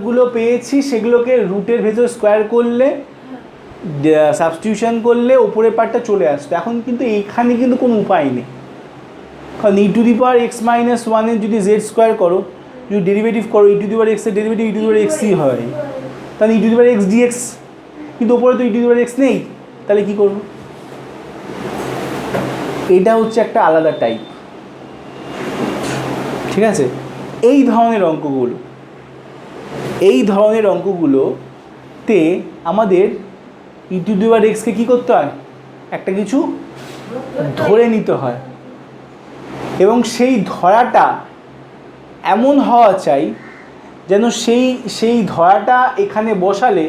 গুলো পেয়েছি সেগুলোকে রুটের ভেতর স্কোয়ার করলে সাবস্টিটিউশন করলে ওপরের পার্টটা চলে আসতো। এখন কিন্তু এইখানে কিন্তু কোনো উপায় নেই, কারণ e to the power x minus ওয়ানের যদি জেড স্কোয়ার করো, যদি ডেরিভেটিভ করো, ই টু দি পাওয়ার এক্সের ডেরিভেটিভ ই টু দি পাওয়ার এক্সই হয়, তাহলে e to the power x dx, কিন্তু ওপরে তো ই টু দি পাওয়ার এক্স নেই, তাহলে কী করবো? এটা হচ্ছে একটা আলাদা টাইপ, ঠিক আছে? এই ধরনের অঙ্কগুলোতে আমাদের ই টু দি পাওয়ার এক্সকে কী করতে হয়? একটা কিছু ধরে নিতে হয়, এবং সেই ধরাটা এমন হওয়া চাই যেন সেই ধরাটা এখানে বসালে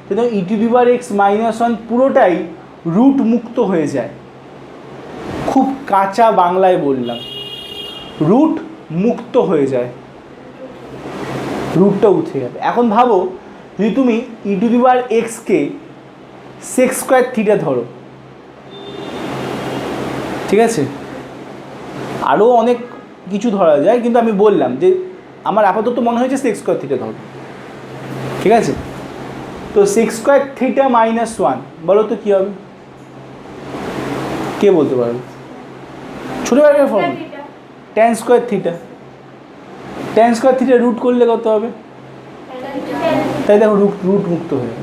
যেন e to the power x minus one পুরোটাই রুট মুক্ত হয়ে যায়। খুব কাঁচা বাংলায় বললাম, রুট মুক্ত হয়ে যায়, রুটটা উঠে যাবে। এখন ভাবো যদি তুমি ই টু দি পাওয়ার এক্সকে সেক্স স্কোয়ার থিটা ধরো, ঠিক আছে? আরও অনেক কিছু ধরা যায়, কিন্তু আমি বললাম যে আমার আপাতত মনে হয়েছে সেক্স স্কোয়ার থিটা ধরো, ঠিক আছে? তো sec square theta minus one বলো তো কী হবে? কে বলতে পারবে? ছোটোবেলার form tan square theta, tan square theta root করলে কত হবে? তাই দেখো রুট মুক্ত হয়ে যাবে।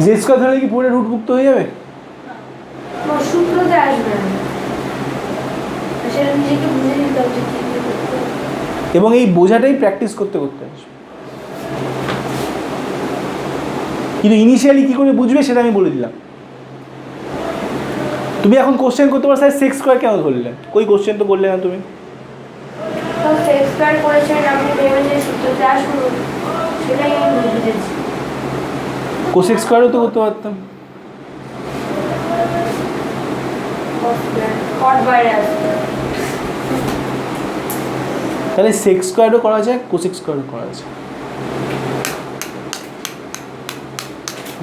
জেড স্কোয়ার ধরলে কি পুরো রুট মুক্ত হয়ে যাবে? এবং এই বোঝাটাই প্র্যাকটিস করতে করতে আসবে। কিন্তু ইনিশিয়ালি কী করে বুঝবে সেটা আমি বলে দিলাম। তুমি এখন কোশ্চেন করতে পারো স্যার সেক্স স্কোয়ার কেন ধরলেন? কই কোশ্চেন তো বললে না তুমি। কোসেক স্কোয়ারও তো করতে পারতাম। তাহলে সেক্স স্কোয়ারও করা যায়, কোসেক স্কোয়ারও করা যায়,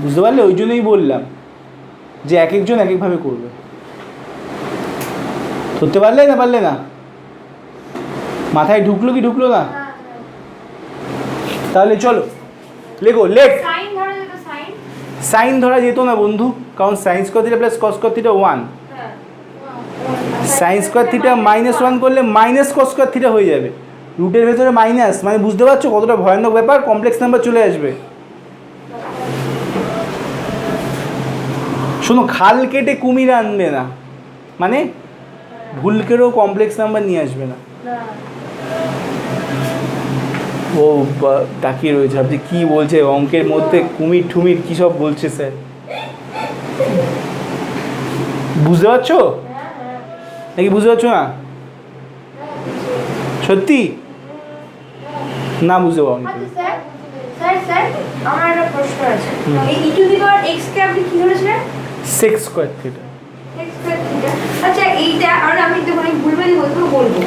বুঝতে পারলে? ওই জন্যই বললাম যে এক একজন এক একভাবে করবে। ধরতে পারলে না? মাথায় ঢুকলো কি ঢুকলো না? তাহলে চলো লেখো। সাইন ধরা যেত না বন্ধু, কারণ sine square theta plus cos square theta 1, sine square theta minus 1 করলে মাইনাস কস স্কোয়ার থিটা হয়ে যাবে, রুটের ভেতরে মাইনাস, মানে বুঝতে পারছো কতটা ভয়ানক ব্যাপার? কমপ্লেক্স নাম্বার চলে আসবে। শোনো, খাল কেটে কুমির আনবে না, মানে ভুল করেও কমপ্লেক্স নাম্বার নিয়ে আসবে না। ও তাকিয়ে রয়েছে, আপনি কী বলছে? অঙ্কের মধ্যে কুমির ঠুমির কী সব বলছে স্যার, বুঝতে পারছো নাকি বুঝতে পারছো না? সত্যি না বুঝতে পারো? আমার একটা প্রশ্ন আছে, এই ই টু দি পাওয়ার এক্স কে আপনি কি ধরেছিলেন? Sex square theta. আচ্ছা এইটা আর আমি তো মানে ভুলভাল বলবো।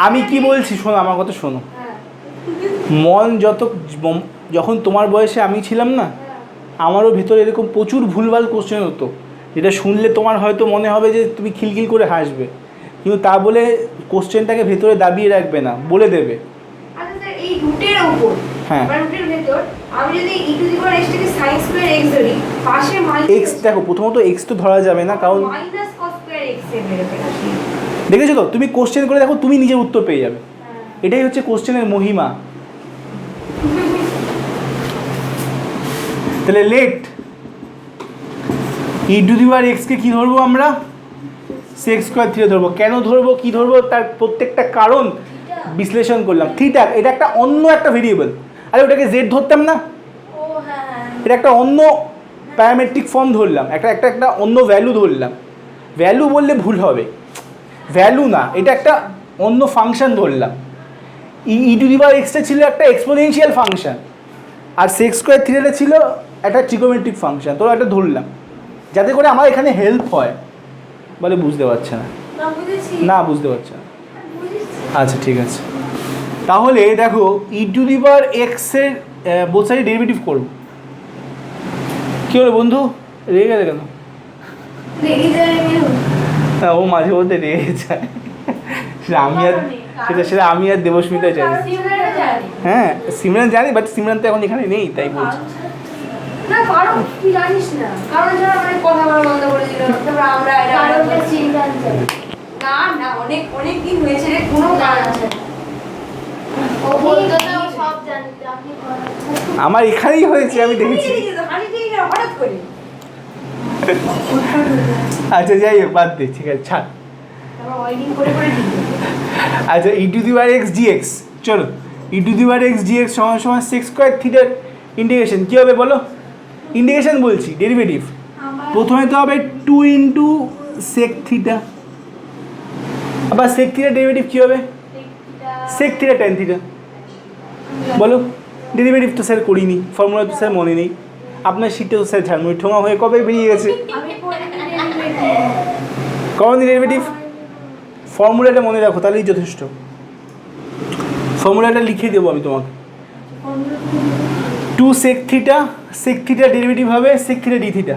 আমি কি বলছি শোনো, আমার কথা শোনো। মন যখন তোমার বয়সে আমি ছিলাম না, আমারও ভেতরে এরকম প্রচুর ভুলভাল কোশ্চেন হতো, যেটা শুনলে তোমার হয়তো মনে হবে যে তুমি খিলখিল করে হাসবে, কিন্তু তা বলে কোশ্চেনটাকে ভেতরে দাবিয়ে রাখবে না, বলে দেবে। আচ্ছা স্যার, এই রুটের উপর, হ্যাঁ, রুটের ভেতর আমি যদি ই টু দি পাওয়ার x থেকে sin স্কয়ার x ধরি, পাশে মাইনাস x, দেখো প্রথমত x তো ধরা যাবে না, কারণ মাইনাস cos স্কয়ার x এর বেরোবে। দেখেছো তো, তুমি কোশ্চেন করে দেখো, তুমি নিজে উত্তর পেয়ে যাবে। এটাই হচ্ছে কোশ্চেনের মহিমা। তাহলে লেট ই টু দি পাওয়ার এক্সকে কী ধরবো আমরা? সেক্স স্কয়ার থিটা ধরবো। কেন ধরবো, কী ধরবো, তার প্রত্যেকটা কারণ বিশ্লেষণ করলাম। থিটা এটা একটা অন্য একটা ভেরিয়েবল, আরে ওটাকে জেড ধরতাম না? এটা একটা অন্য প্যারামেট্রিক ফর্ম ধরলাম, একটা অন্য ভ্যালু ধরলাম। ভ্যালু বললে ভুল হবে, ভ্যালু না, এটা একটা অন্য ফাংশন ধরলাম। ই টু দি পাওয়ার এক্সটা ছিল একটা এক্সপোনেনশিয়াল ফাংশন, আর সেক্স স্কয়ার থিটাটা ছিল একটা ট্রিগোমেট্রিক ফাংশন। তো একটা ধরলাম যাতে করে আমার এখানে হেল্প হয়। বলে বুঝতে পারছে না? না বুঝতে পারছে না। আচ্ছা ঠিক আছে, তাহলে দেখো ই টু দি পাওয়ার এক্সের বোথ সাইডে ডেরিভেটিভ করব। কী হলো বন্ধু, রেগে গেলে কেন? হ্যাঁ, ও মাঝে মধ্যে রেগে যায়। সেটা আমি আর দেবস্মিতা জানি। সিমরানও জানে। হ্যাঁ, সিমরান জানি, বাট সিমরান তো এখন এখানে নেই, তাই বলছি। না কারণ তুই জানিস না, কারণ ছাড়া মানে কথা বলা বন্ধ করে দিল, তারপর আমরা কারণটা সিমরান জানে। না না, অনেক অনেক দিন হয়েছে রে, কোনো কারণ আছে না। ও বলতো না ও সব জানতো, আপনি আমার এখানেই হয়েছে, আমি দেখেছি। হানি দিয়ে গেল হঠাৎ করে। আচ্ছা যাই হোক, বাদ দে, ঠিক আছে, ছাড়। তারপর ওয়েডিং করে করে দিল। আচ্ছা e⁻x dx, চলো e⁻x dx সমান সমান sec স্কয়ার থিটার ইন্টিগ্রেশন কী হবে বলো? ইন্টিগ্রেশন বলছি, ডেরিভেটিভ। প্রথমে তো হবে 2 ইন্টু sec থিটা, আবার sec থিটার ডেরিভেটিভ কী হবে? sec theta tan theta. বলো, ডেরিভেটিভ তো স্যার করিনি, ফর্মুলা তো স্যার মনে নেই, আপনার শীটটা তো স্যার ঝালমুড়ি ঠোঙা হয়ে কবে বেরিয়ে গেছে। আমি পড়ে ডেরিভেটিভ। কখন ডেরিভেটিভ? ফর্মুলাটা মনে রাখো, তাহলেই যথেষ্ট। ফর্মুলাটা লিখে দেবো আমি তোমাকে। 2 sec থিটা ডেরিভেটিভ হবে sec theta d theta,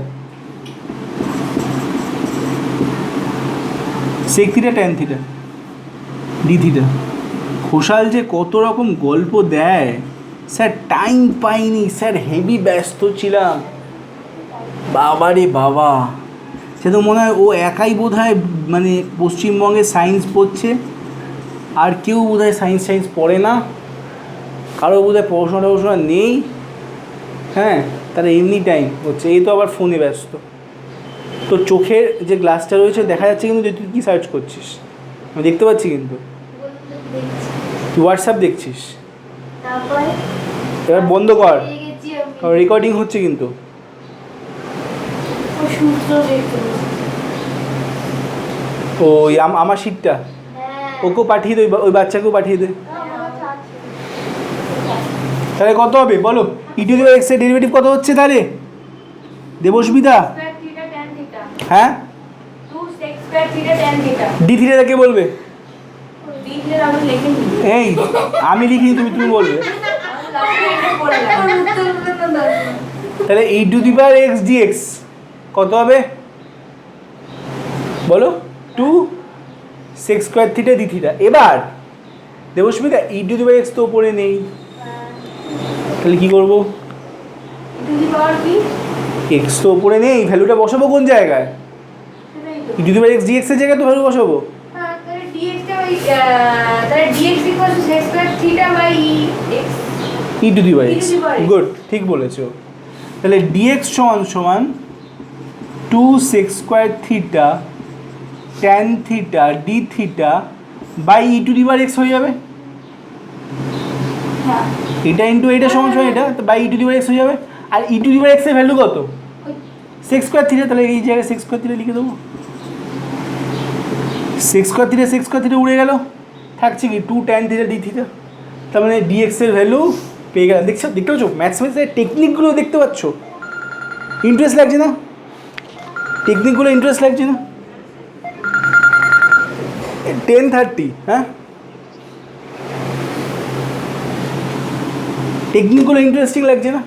sec theta tan theta d theta. Ghoshal যে কত রকম গল্প দেয় স্যার, টাইম পাইনি স্যার, হেভি ব্যস্ত ছিলাম, বাবা রে বাবা। সে তো মনে হয় ও একাই বোধহয় মানে পশ্চিমবঙ্গে সায়েন্স পড়ছে, আর কেউ বোধহয় সায়েন্স পড়ে না, কারো বোধহয় পড়াশোনা নেই। হ্যাঁ, তারা এমনি টাইম হচ্ছে, এই তো আবার ফোনে ব্যস্ত। তো চোখের যে গ্লাসটা রয়েছে দেখা যাচ্ছে কিন্তু যে তুই কী সার্চ করছিস, আমি দেখতে পাচ্ছি কিন্তু। তুই হোয়াটসঅ্যাপ দেখছিস, তারপরে এবার বন্ধ কর, গেছি আমি রেকর্ডিং হচ্ছে কিন্তু। ও সূত্র দেখতে। ওই আমার শীটটা হ্যাঁ ওকেও পাঠিয়ে দে, ওই বাচ্চাকেও পাঠিয়ে দে। আমার আছে। তাহলে কত হবে বলো? e⁻x এর ডেরিভেটিভ কত হচ্ছে তাহলে Debasmita? Square theta tan theta. হ্যাঁ, 2 sec square theta tan theta. d থিটাটা কে বলবে? দিনের আমি লিখে নিই। এই আমি লিখিনি, তুমি বলবে। তাহলে e⁻x dx কত হবে বলো? 2 sec square theta d theta. এবার দেবস্মিতা e⁻x তো উপরে নেই, তাহলে কি করবো? টু পাওয়ার কি? x তো উপরে নেই, ভ্যালুটা বসাবো কোন জায়গায়? e⁻x dx এর জায়গায় তো ভ্যালু বসাবো। হ্যাঁ, তাহলে dx টা ওই তাহলে dx = sec square theta by x। e⁻x, good, ঠিক বলেছো। তাহলে dx সমান 2 sec square theta tan theta d theta by e⁻x হয়ে যাবে। হ্যাঁ, এটা ইন্টু এটা সমান এটা, তো বাই e⁻x হয়ে যাবে। আর e⁻x এর ভ্যালু কত? sec স্কয়ার থিটা, তাহলে এই জায়গায় sec স্কয়ার থিটা লিখে দেবো। sec স্কয়ার থিটা উড়ে গেল, থাকছে কি 2 tan থিটা d থিটা। তার মানে dx এর ভ্যালু পেয়ে গেলাম। দেখতে পাচ্ছ ম্যাথমেটিক্সের টেকনিকগুলো দেখতে পাচ্ছ? ইন্টারেস্ট লাগছে না? টেকনিকগুলো ইন্টারেস্ট লাগছে না? 10:30, হ্যাঁ, টেকনিকগুলো ইন্টারেস্টিং লাগছে না?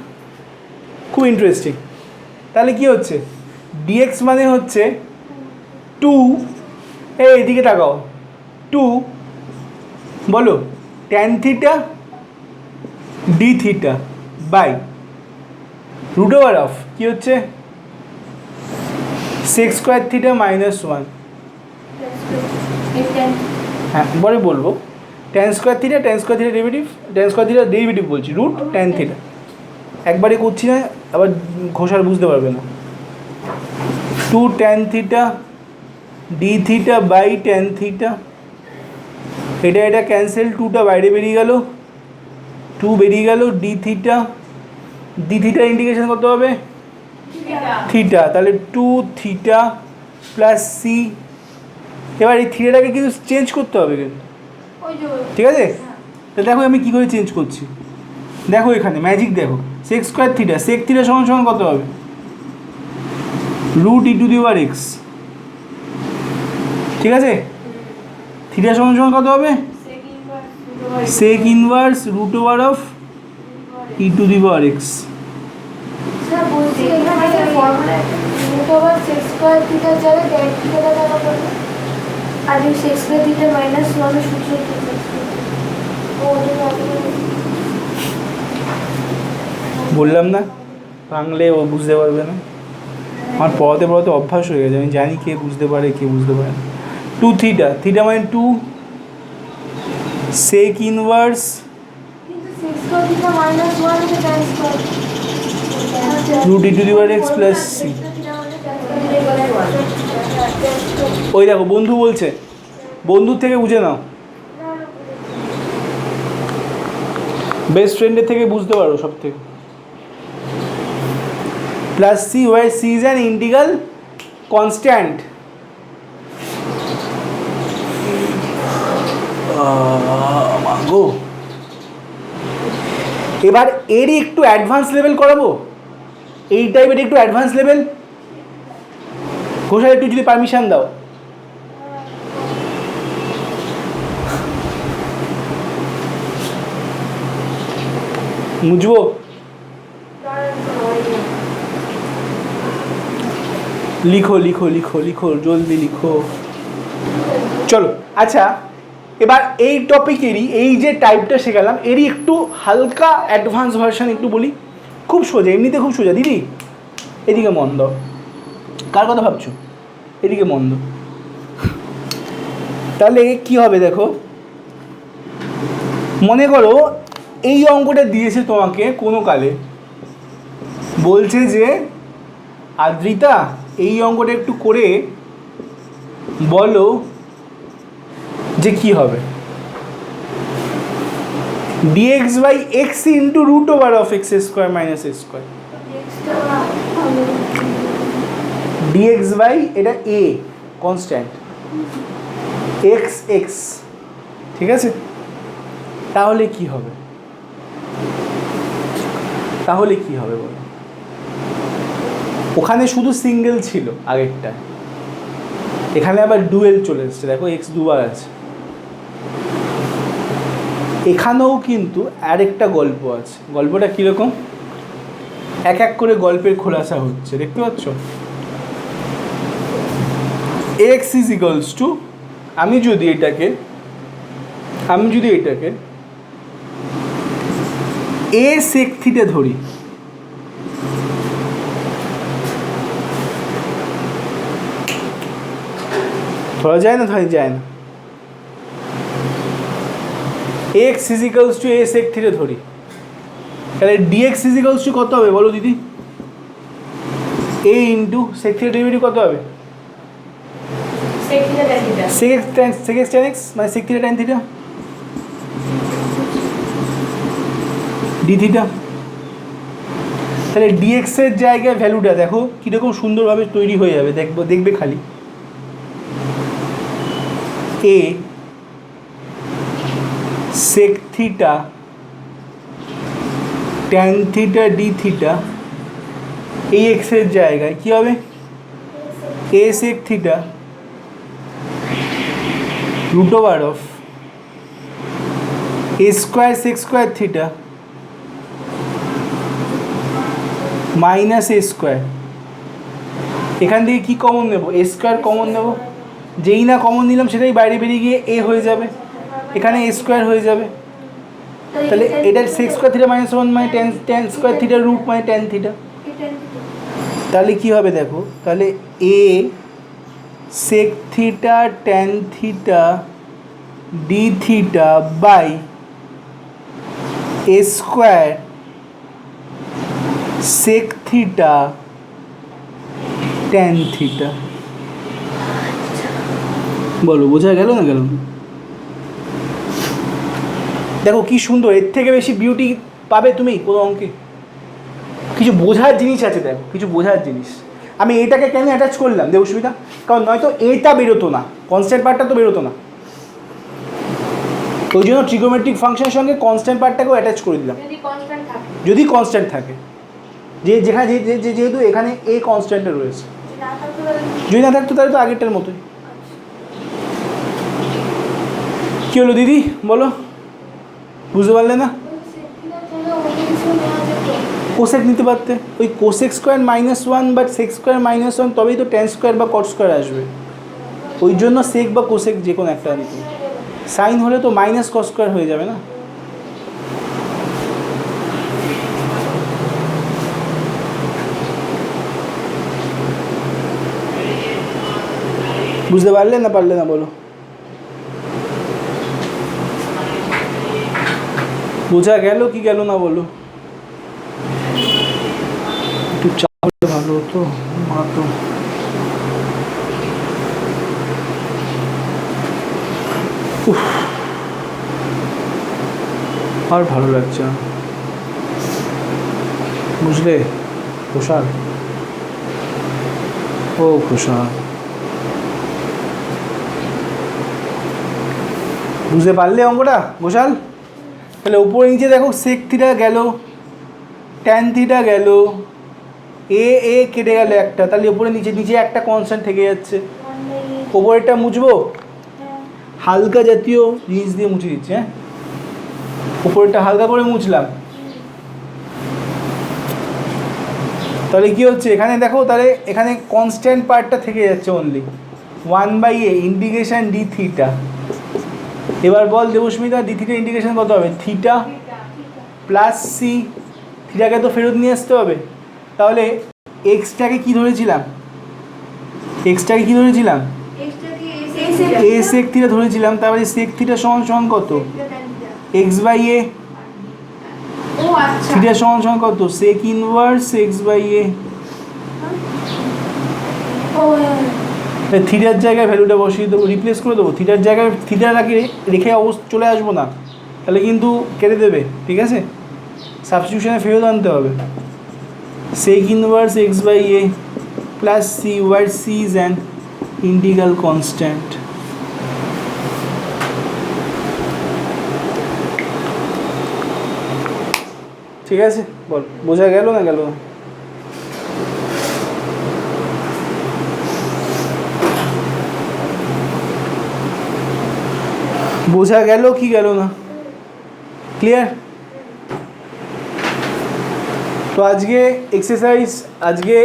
খুব ইন্টারেস্টিং। তাহলে কি হচ্ছে? dx মানে হচ্ছে 2, এদিকে তাকাও, 2 বলো tan theta d theta by √of কি হচ্ছে sec স্কয়ার থিটা -1। হ্যাঁ, পরে বলবো tan স্কয়ার থিটা ডেরিভেটিভ বলছি, রুট tan থিটা। একবারে করছি না, আবার ঘোষার বুঝতে পারবে না। 2 tan theta d theta by tan theta, এটা ক্যান্সেল, 2টা বাইরে বেরিয়ে গেল, 2 বেরিয়ে গেল, d থিটা ইন্টিগ্রেশন কত হবে? থিটা, তাহলে 2 থিটা প্লাস সি। এবার এই থিটাটাকে কিন্তু চেঞ্জ করতে হবে কিন্তু, ওই যে ঠিক আছে? তো দেখো আমি কী করে চেঞ্জ করছি, দেখো এখানে ম্যাজিক দেখো। sec স্কয়ার থিটা সমান কত হবে? √e⁻x, ঠিক আছে? থিটা সমান কত হবে? sec inverse √of e⁻x। Sir বলছি এখানে ফর্মুলা √sec স্কয়ার থিটার জায়গায় tan থিটাটা দেওয়া হবে। আর এই সেক্স স্কয়ার থিটা মাইনাস 1 সূত্র কি? ও বললাম না, বাংলে ও বুঝতে পারবে না। আমার পড়াতে পড়াতে অভ্যাস হয়ে গেছে, আমি জানি কে বুঝতে পারে কে বুঝতে পারে না। 2 থিটা, থিটা মানে 2 সেক ইনভার্স কিন্তু সেক্স স্কয়ার থিটা মাইনাস 1 এটা tan square root e to the power x plus c. ওই দেখো বন্ধু বলছে, বন্ধুর থেকে বুঝে নাও, বেস্ট ফ্রেন্ডের থেকে বুঝতে পারো সব থেকে। Plus c, y c is an integral constant. গো এবার এরই একটু অ্যাডভান্স লেভেল করাবো, এই টাইপের একটু অ্যাডভান্স লেভেল। ঘোষাল একটু যদি পারমিশন দাও। মুজবো লিখো লিখো লিখো লিখো জলদি লিখো। চলো আচ্ছা, এবার এই টপিকেরই এই যে টাইপটা শেখালাম এরই একটু হালকা অ্যাডভান্স ভার্সন একটু বলি। খুব সোজা, এমনিতে খুব সোজা। দিদি এদিকে মন দাও, কার কথা ভাবছো? এদিকে মন দাও। তাহলে কি হবে দেখো, মনে করো এই অঙ্কটা দিয়েছে তোমাকে কোনো কালে, বলছে যে আদ্রিতা এই অঙ্কটা একটু করে বলো যে কি হবে dx by x into root over of x square minus a square। dx by এটা a কনস্ট্যান্ট, x x, ঠিক আছে? তাহলে কি হবে, তাহলে কি হবে বলো? ওখানে শুধু সিঙ্গেল ছিল আগেরটা, এখানে আবার ডুয়েল চলে এসছে। দেখো এক্স দুবার আছে। এখানেও কিন্তু আরেকটা গল্প আছে। গল্পটা কীরকম, এক এক করে গল্পের খোলাসা হচ্ছে, দেখতে পাচ্ছ? এক্স ইজ ইকুয়ালস টু, আমি যদি এটাকে এ সেক থিটা ধরি, ধরা যায় না? ধরা যায় না। X is equals to a sec theta ধরি, তাহলে ডিএক্স ইজ ইকুয়ালস টু কত হবে বলো দিদি? A into sec theta derivative কত হবে? সেক এক্স ট্যান এক্স মানে sec theta tan theta d theta. তাহলে ডিএক্সের জায়গায় ভ্যালুটা দেখো কীরকম সুন্দরভাবে তৈরি হয়ে যাবে, দেখবে খালি a sec theta tan theta d theta, এই এক্সের জায়গায় কী হবে? A sec theta root over of a square sec square theta minus a square. এখান থেকে কী কমন নেব? এ স্কোয়ার কমন নেব, যেই না কমন নিলাম সেটাই বাইরে বেরিয়ে গিয়ে এ হয়ে যাবে, এখানে এ স্কোয়ার হয়ে যাবে। তাহলে এটা সেক স্কোয়ার থিটা মাইনাস 1 মানে ট্যান স্কোয়ার থিটা রুট মানে ট্যান থিটা। তাহলে কী হবে দেখো, তাহলে a sec theta tan theta d theta by a square sec theta tan theta. বলো বোঝা গেল না গেল? দেখো কি সুন্দর, এর থেকে বেশি বিউটি পাবে তুমি কোনো অঙ্কে? কিছু বোঝার জিনিস আছে, দেখো কিছু বোঝার জিনিস। আমি এটাকে কেন অ্যাটাচ করলাম দেবস্মিতা? কারণ নয়তো এটা বেরোতো না, কনস্ট্যান্ট পার্টটা তো বেরোতো না, ওই জন্য ট্রিগোমেট্রিক ফাংশনের সঙ্গে কনস্ট্যান্ট পার্টটাকেও অ্যাটাচ করে দিলাম। যদি কনস্ট্যান্ট থাকে, যেখানে যেহেতু এখানে এ কনস্ট্যান্টে রয়েছে, যদি না থাকতো তাহলে তো আগেরটার মতোই। কী হলো দিদি বলো, বুঝতে পারলে না? কোসেক নিতে পারতে, ওই কোসেক স্কোয়ার -1 বা সেক স্কোয়ার -1 তবেই তো ট্যান স্কোয়ার বা কট স্কোয়ার আসবে। ওই জন্য সেক বা কোসেক যে কোনো একটা দিত। সাইন হলে তো মাইনাস কস স্কোয়ার হয়ে যাবে না। বুঝতে পারলে না পারলে না বলো? বোঝা গেল কি গেল না বলো? একটু চাপলে ভালো হতো। মা তো উফ, আর ভালো লাগছে না, বুঝলে খুশাল? ও খুশাল, বুঝতে পারলে অঙ্কটা ঘোষাল? তাহলে উপরে নিচে দেখো সেক থিটা গেল, ট্যান থিটা গেল, এ কেটে গেল একটা, তাহলে উপরে নিচে নিচে একটা কনস্ট্যান্ট থেকে যাচ্ছে। ওপরেরটা মুছবো, হালকা জাতীয় জিনিস দিয়ে মুছে দিচ্ছি। হ্যাঁ, উপরেরটা হালকা করে মুছলাম। তাহলে কি হচ্ছে এখানে দেখো, তাহলে এখানে কনস্ট্যান্ট পার্টটা থেকে যাচ্ছে only 1/a integration D theta. এবার বল দেবস্মিতা, ডি থিটা ইন্টিগ্রেশন কত হবে? থিটা প্লাস সি, থিটাকে তো ফেরত নিয়ে আসতে হবে। তাহলে এক্সটাকে কি ধরেছিলাম? এক্সটাকে কি ধরেছিলাম? এ সেক থিটা ধরেছিলাম। তারপরে সেক থিটা সমান সমান কত? x/a। ও আচ্ছা, থিটা সমান সমান কত? Sec inverse x/a। থিটার জায়গায় ভ্যালুটা বসিয়ে দেবো, রিপ্লেস করে দেবো। থিটার জায়গায় থিটা রেখে চলে আসবো না, তাহলে কিন্তু কেটে দেবে। ঠিক আছে, সাবস্টিটিউশনে ফেরত আনতে হবে। Sec inverse x/a plus c, where c is an integral constant. ঠিক আছে, বল বোঝা গেল না গেল? বোঝা গেল কি গেল না? ক্লিয়ার? তো আজকে এক্সারসাইজ, আজকে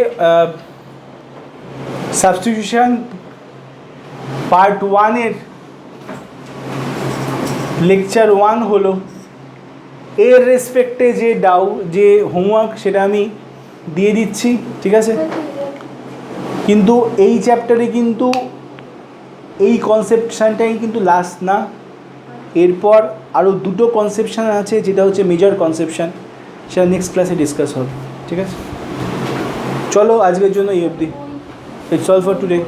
সাবস্টিটিউশন পার্ট 1-এর লেকচার 1 হলো। এর রেসপেক্টে যে হোমওয়ার্ক সেটা আমি দিয়ে দিচ্ছি। ঠিক আছে, কিন্তু এই চ্যাপ্টারে কিন্তু এই কনসেপশানটাই কিন্তু লাস্ট না। এরপর আরও দুটো কনসেপশান আছে, যেটা হচ্ছে মেজর কনসেপশান, সেটা নেক্সট ক্লাসে ডিসকাস হবে। ঠিক আছে, চলো আজকের জন্য এই অবধি। It's all for today.